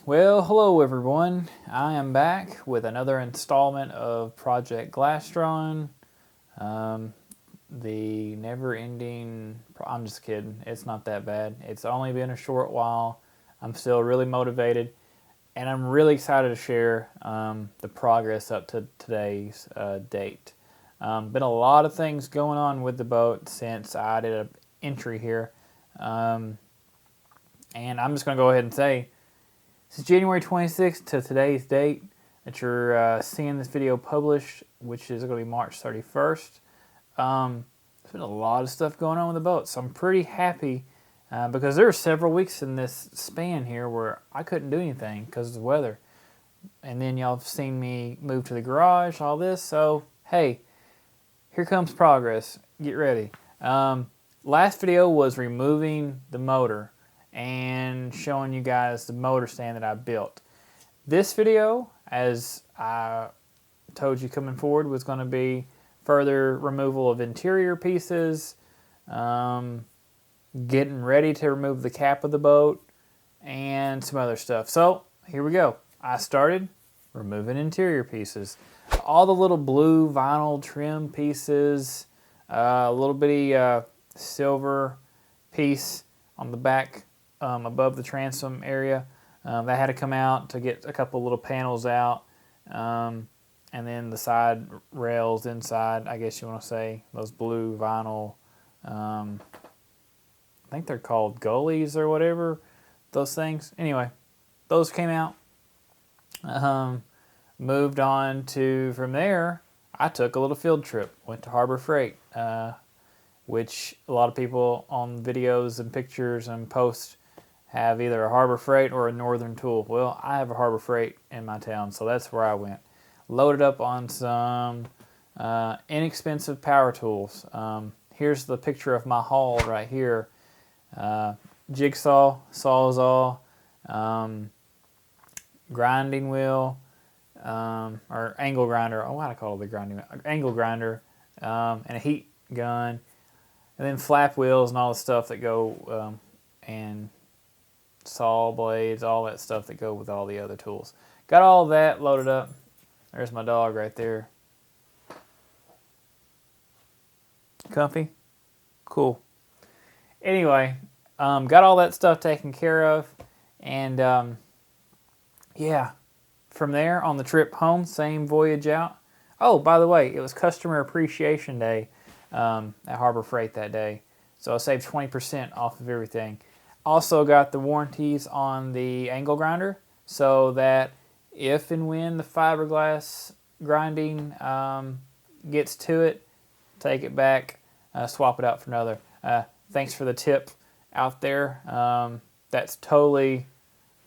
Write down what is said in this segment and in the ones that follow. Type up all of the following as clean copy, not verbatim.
Well, hello everyone. I am back with another installment of Project Glastron. The never-ending... I'm just kidding. It's not that bad. It's only been a short while. I'm still really motivated, and I'm really excited to share the progress up to today's date. Been a lot of things going on with the boat since I did an entry here, and I'm just going to go ahead and say, since January 26th to today's date that you're seeing this video published, which is going to be March 31st, there's been a lot of stuff going on with the boat. So I'm pretty happy because there were several weeks in this span here where I couldn't do anything because of the weather. And then y'all have seen me move to the garage, all this. So, hey, here comes progress. Get ready. Last video was removing the motor and showing you guys the motor stand that I built. This video, as I told you coming forward, was going to be further removal of interior pieces, getting ready to remove the cap of the boat, and some other stuff. So here we go. I started removing interior pieces. All the little blue vinyl trim pieces, a little bitty silver piece on the back above the transom area. That had to come out to get a couple little panels out. And then the side rails inside, I guess you want to say, those blue vinyl, I think they're called gullies or whatever, those things. Anyway, those came out. Moved on to, from there, I took a little field trip. Went to Harbor Freight, which a lot of people on videos and pictures and posts have either a Harbor Freight or a Northern Tool. Well, I have a Harbor Freight in my town, so that's where I went. Loaded up on some inexpensive power tools. Here's the picture of my haul right here. Jigsaw, sawzall, grinding wheel, or angle grinder. Oh, why do I call it the grinding wheel? Angle grinder, and a heat gun, and then flap wheels and all the stuff that go, and saw blades, all that stuff that go with all the other tools. Got all that loaded up. There's my dog right there. Comfy? Cool. Anyway, got all that stuff taken care of, and yeah, from there on the trip home, same voyage out. Oh, by the way, it was Customer Appreciation Day at Harbor Freight that day, so I saved 20% off of everything. Also got the warranties on the angle grinder, so that if and when the fiberglass grinding gets to it, take it back, swap it out for another. Thanks for the tip out there. That's totally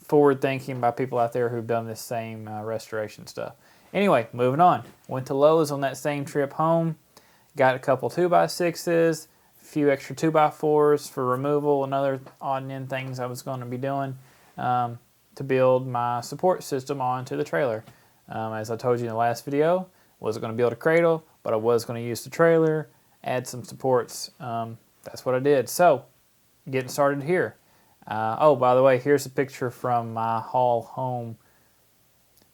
forward thinking by people out there who've done this same restoration stuff. Anyway, moving on. Went to Lowe's on that same trip home. Got a couple 2x6s, a few extra 2x4s for removal, and other odd and end things I was going to be doing to build my support system onto the trailer. As I told you in the last video, wasn't going to build a cradle, but I was going to use the trailer, add some supports. That's what I did. So, getting started here. Oh, by the way, here's a picture from my haul home.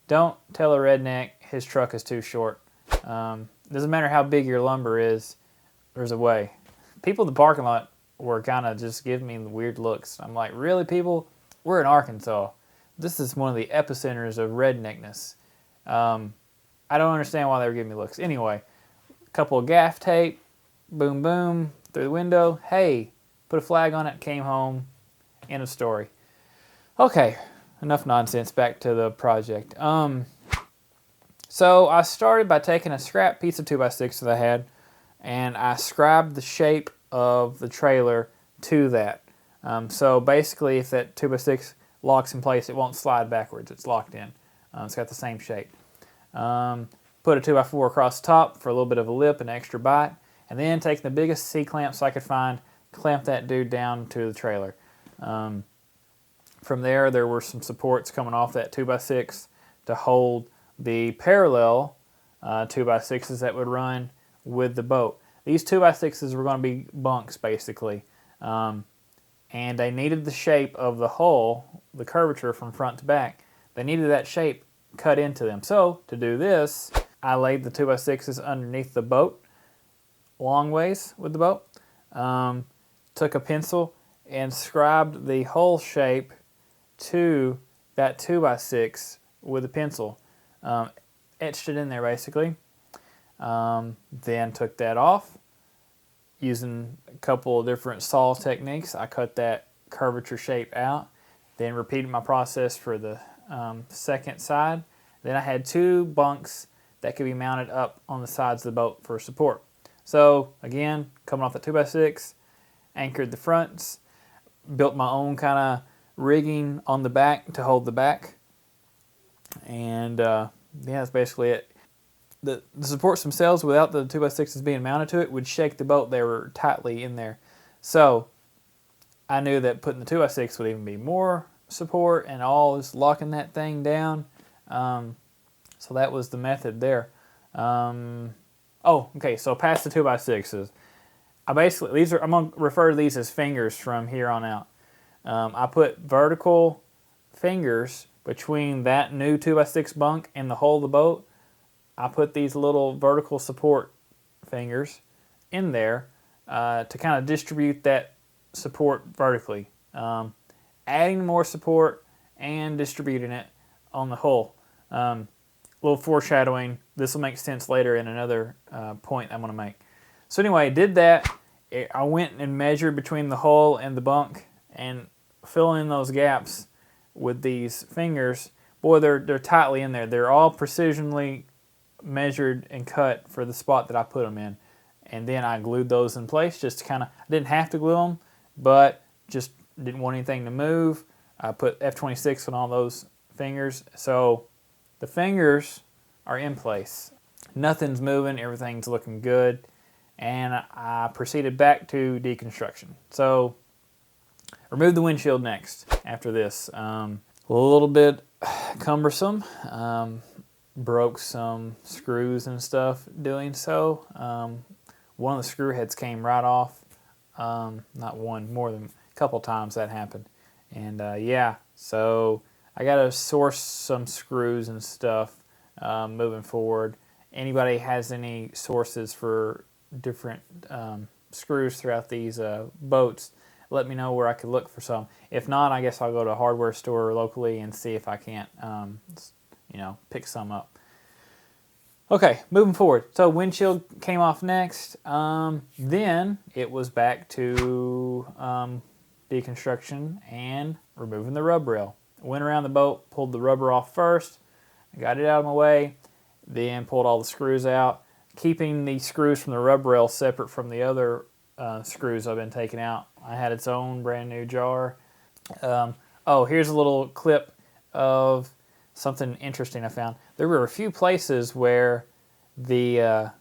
Don't tell a redneck his truck is too short. Doesn't matter how big your lumber is, there's a way. People in the parking lot were kind of just giving me weird looks. I'm like, really, people? We're in Arkansas. This is one of the epicenters of redneckness. I don't understand why they were giving me looks. Anyway, a couple of gaff tape, boom, boom, through the window. Hey, put a flag on it, came home. End of story. Okay, enough nonsense. Back to the project. So I started by taking a scrap piece of 2x6 that I had, and I scribed the shape of the trailer to that. So basically, if that 2x6 locks in place, it won't slide backwards. It's locked in. It's got the same shape. Put a 2x4 across the top for a little bit of a lip and extra bite, and then taking the biggest C-clamps I could find, clamp that dude down to the trailer. From there were some supports coming off that 2x6 to hold the parallel 2x6s that would run with the boat. These 2x6s were going to be bunks, basically. and they needed the shape of the hull, the curvature from front to back. They needed that shape cut into them. So to do this, I laid the 2x6s underneath the boat, long ways with the boat. Took a pencil and scribed the hull shape to that 2x6 with a pencil. Etched it in there basically. Then took that off. Using a couple of different saw techniques, I cut that curvature shape out. Then repeated my process for the second side. Then I had 2 bunks that could be mounted up on the sides of the boat for support. So again, coming off the 2x6, anchored the fronts, built my own kind of rigging on the back to hold the back, and yeah, that's basically it. The supports themselves, without the 2x6s being mounted to it, would shake the boat. They were tightly in there. So I knew that putting the 2x6 would even be more support, and all is locking that thing down. So that was the method there. Oh, okay, so past the 2x6s. I'm going to refer to these as fingers from here on out. I put vertical fingers between that new 2x6 bunk and the hull of the boat. I put these little vertical support fingers in there to kind of distribute that support vertically. Adding more support and distributing it on the hull. A little foreshadowing. This will make sense later in another point I'm going to make. So anyway, did that. I went and measured between the hull and the bunk and filling in those gaps with these fingers. Boy, they're tightly in there. They're all precisionally measured and cut for the spot that I put them in. And then I glued those in place just to kind of, I didn't have to glue them, but just didn't want anything to move. I put F26 on all those fingers. So the fingers are in place. Nothing's moving, everything's looking good. And I proceeded back to deconstruction. So remove the windshield next after this. A little bit cumbersome. Broke some screws and stuff doing so. One of the screw heads came right off. Not one, more than a couple times that happened. And yeah, so I got to source some screws and stuff moving forward. Anybody has any sources for different screws throughout these boats, let me know where I could look for some. If not, I guess I'll go to a hardware store locally and see if I can't pick some up. Okay, moving forward. So windshield came off next. Then it was back to deconstruction and removing the rub rail. Went around the boat, pulled the rubber off first, got it out of my way, then pulled all the screws out, keeping the screws from the rub rail separate from the other screws I've been taking out. I had its own brand new jar. Here's a little clip of something interesting I found. There were a few places where the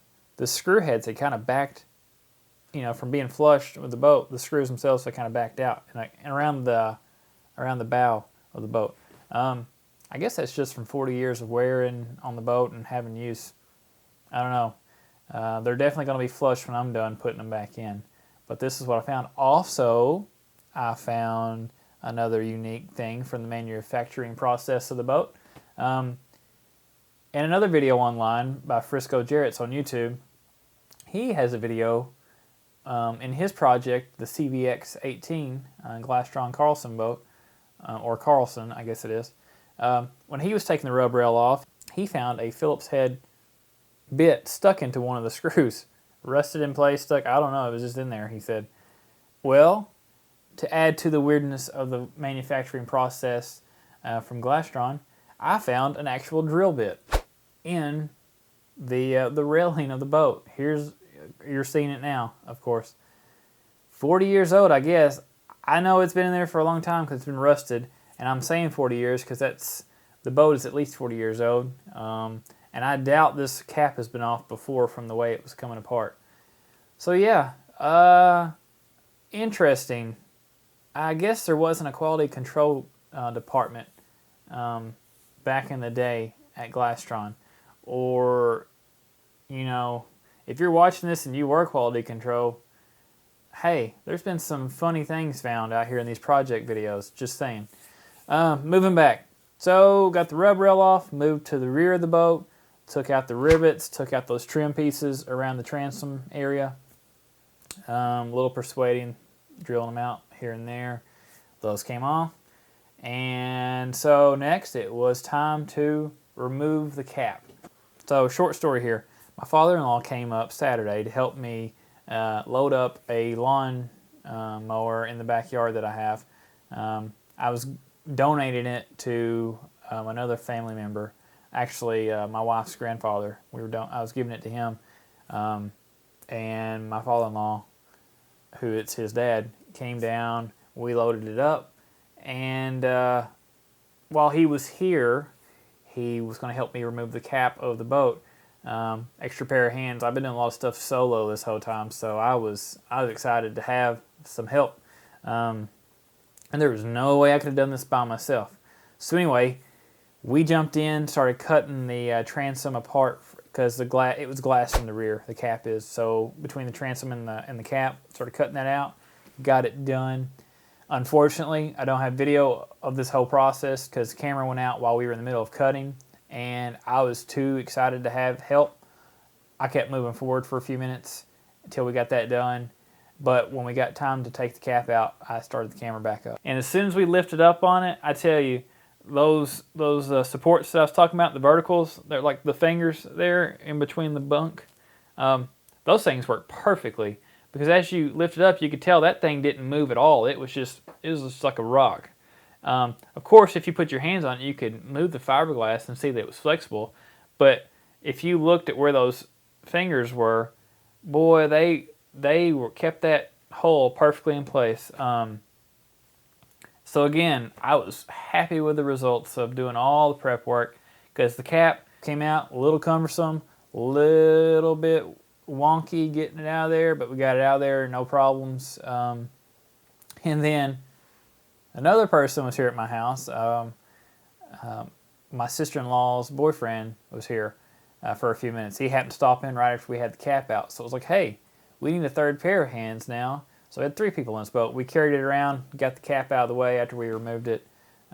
screw heads had kind of backed, from being flushed with the boat. The screws themselves had kind of backed out and around the bow of the boat. I guess that's just from 40 years of wearing on the boat and having use. I don't know. They're definitely going to be flush when I'm done putting them back in. But this is what I found. Also, I found another unique thing from the manufacturing process of the boat. And another video online by Frisco Jarrett's on YouTube. He has a video in his project, the CVX 18 Glastron Carlson boat, or Carlson, I guess it is. When he was taking the rub rail off, he found a Phillips head bit stuck into one of the screws. Rusted in place, stuck, I don't know, it was just in there, he said. Well, to add to the weirdness of the manufacturing process from Glastron, I found an actual drill bit in the railing of the boat. You're seeing it now, of course. 40 years old, I guess. I know it's been in there for a long time because it's been rusted, and I'm saying 40 years because the boat is at least 40 years old. And I doubt this cap has been off before from the way it was coming apart. So yeah, interesting. I guess there wasn't a quality control department back in the day at Glastron. Or, if you're watching this and you were quality control, hey, there's been some funny things found out here in these project videos, just saying. Moving back. So, got the rub rail off, moved to the rear of the boat, took out the rivets, took out those trim pieces around the transom area. A little persuading, drilling them out here and there. Those came off. And so next it was time to remove the cap. So short story here. My father-in-law came up Saturday to help me load up a lawn mower in the backyard that I have. I was donating it to another family member. Actually, my wife's grandfather. I was giving it to him. And my father-in-law, who it's his dad, came down. We loaded it up. And while he was here, he was going to help me remove the cap of the boat. Extra pair of hands. I've been doing a lot of stuff solo this whole time, so I was excited to have some help. And there was no way I could have done this by myself. So anyway, we jumped in, started cutting the transom apart because it was glass from the rear. The cap is, so between the transom and the cap, started cutting that out. Got it done. Unfortunately, I don't have video of this whole process because the camera went out while we were in the middle of cutting, and I was too excited to have help. I kept moving forward for a few minutes until we got that done, but when we got time to take the cap out, I started the camera back up. And as soon as we lifted up on it, I tell you, those supports that I was talking about, the verticals, they're like the fingers there in between the bunk, those things work perfectly. Because as you lift it up, you could tell that thing didn't move at all. It was just like a rock. Of course, if you put your hands on it, you could move the fiberglass and see that it was flexible. But if you looked at where those fingers were, boy, they kept that hole perfectly in place. So again, I was happy with the results of doing all the prep work because the cap came out a little cumbersome, a little bit wonky getting it out of there, but we got it out of there, no problems. And then another person was here at my house. My sister-in-law's boyfriend was here for a few minutes. He happened to stop in right after we had the cap out. So it was like, hey, we need a third pair of hands now. So we had 3 people in this boat. We carried it around, got the cap out of the way after we removed it.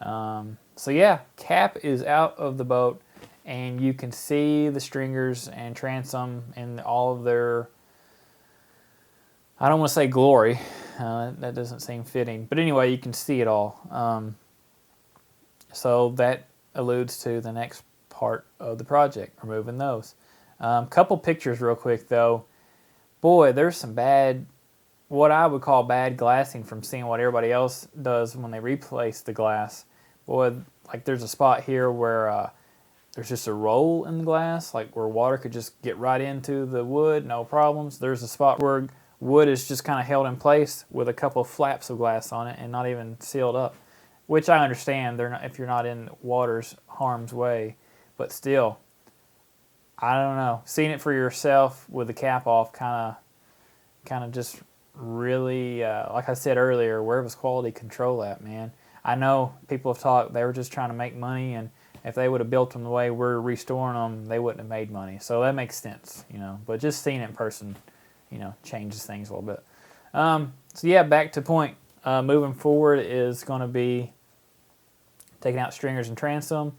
So yeah, cap is out of the boat. And you can see the stringers and transom in all of their, I don't want to say glory, that doesn't seem fitting. But anyway, you can see it all. So that alludes to the next part of the project, removing those. Couple pictures real quick though. Boy, there's some bad, what I would call bad glassing from seeing what everybody else does when they replace the glass. Boy, like there's a spot here where there's just a roll in the glass, like where water could just get right into the wood, no problems. There's a spot where wood is just kind of held in place with a couple of flaps of glass on it and not even sealed up, which I understand they're not, if you're not in water's harm's way, but still, I don't know. Seeing it for yourself with the cap off kind of just really, like I said earlier, where was quality control at, man? I know people have talked, they were just trying to make money, and if they would have built them the way we're restoring them, they wouldn't have made money. So that makes sense, you know. But just seeing it in person, you know, changes things a little bit. So yeah, back to point. Moving forward is going to be taking out stringers and transom,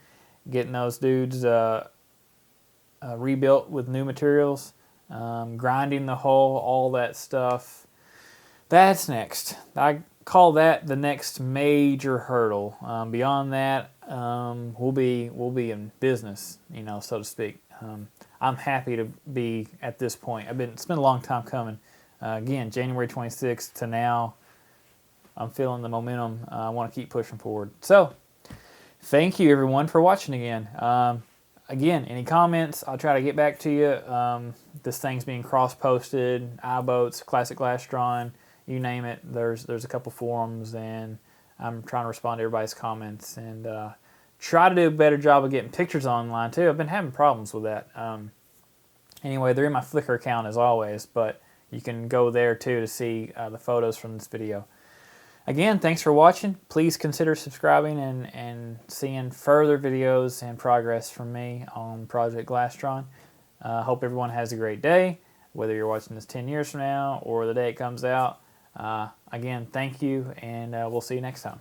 getting those dudes rebuilt with new materials, grinding the hull, all that stuff. That's next. I call that the next major hurdle. Beyond that, we'll be in business, you know, so to speak. I'm happy to be at this point. It's been a long time coming. Again, January 26th to now, I'm feeling the momentum. I want to keep pushing forward. So, thank you everyone for watching again. Again, any comments, I'll try to get back to you. This thing's being cross-posted, iBoats, Classic Glastron, you name it. There's a couple forums, and I'm trying to respond to everybody's comments and try to do a better job of getting pictures online too. I've been having problems with that. Anyway, they're in my Flickr account as always, but you can go there too to see the photos from this video. Again, thanks for watching. Please consider subscribing and seeing further videos and progress from me on Project Glastron. Hope everyone has a great day, whether you're watching this 10 years from now or the day it comes out. Again, thank you, and we'll see you next time.